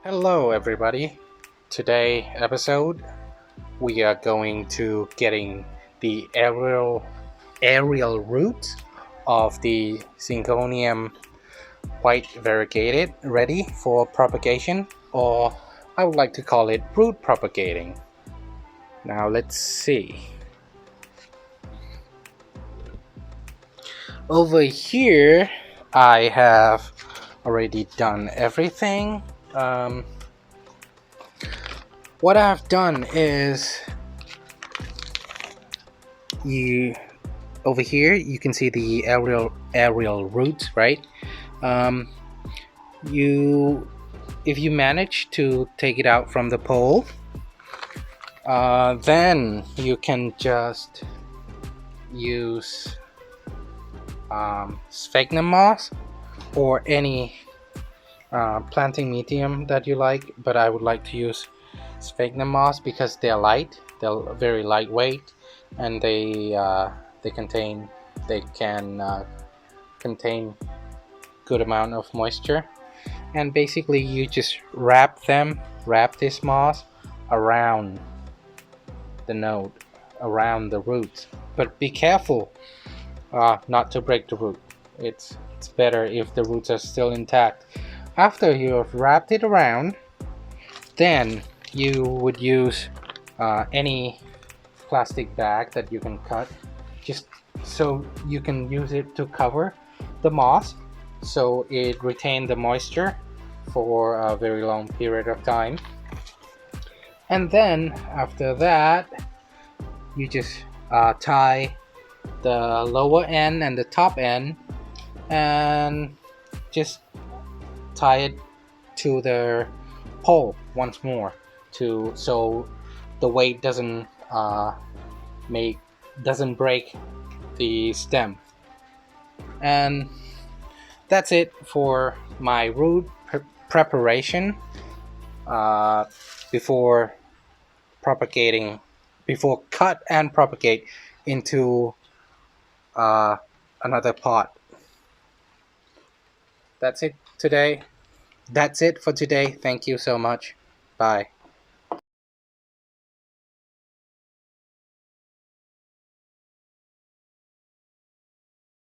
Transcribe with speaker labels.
Speaker 1: Hello everybody. Today episode we are going to getting the aerial root of the Syngonium white variegated ready for propagation, or I would like to call it root propagating. Now let's see. Over here I have already done everything. What I've done is you over here you can see the aerial roots, right? Um, you if you manage to take it out from the pole, then you can just use sphagnum moss or any planting medium that you like, but I would like to use sphagnum moss because they're very lightweight, and they can contain good amount of moisture. And basically you just wrap this moss around the node, around the roots, but be careful not to break the root. It's better if the roots are still intact. After you have wrapped it around, then you would use any plastic bag that you can cut, just so you can use it to cover the moss so it retains the moisture for a very long period of time. And then after that you just tie the lower end and the top end, and just tie it to the pole once more, so the weight doesn't break the stem. And that's it for my root preparation before propagating, before cut and propagate into another pot. That's it for today. Thank you so much. Bye.